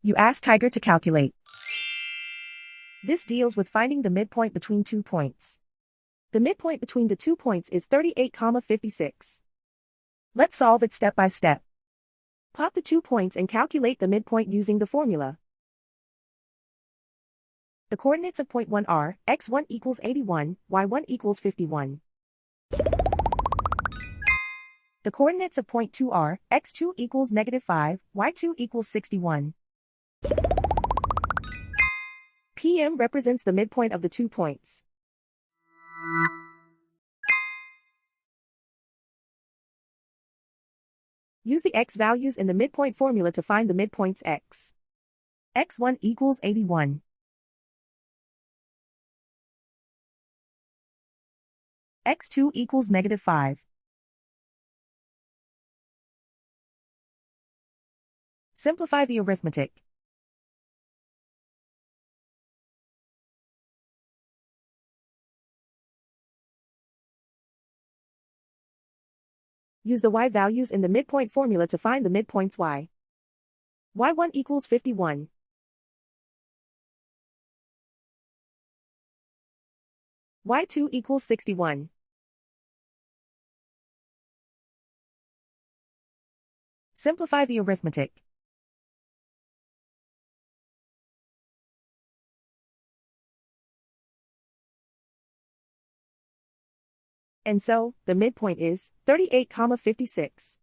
You ask Tiger to calculate. This deals with finding the midpoint between 2 points. The midpoint between the 2 points is 38,56. Let's solve it step by step. Plot the 2 points and calculate the midpoint using the formula. The coordinates of point 1 are x1 equals 81, y1 equals 51. The coordinates of point 2 are x2 equals -5, y2 equals 61. PM represents the midpoint of the 2 points. Use the x values in the midpoint formula to find the midpoints x. x1 equals 81. x2 equals -5. Simplify the arithmetic. Use the y values in the midpoint formula to find the midpoints y. y1 equals 51. y2 equals 61. Simplify the arithmetic. And so, the midpoint is 38,56.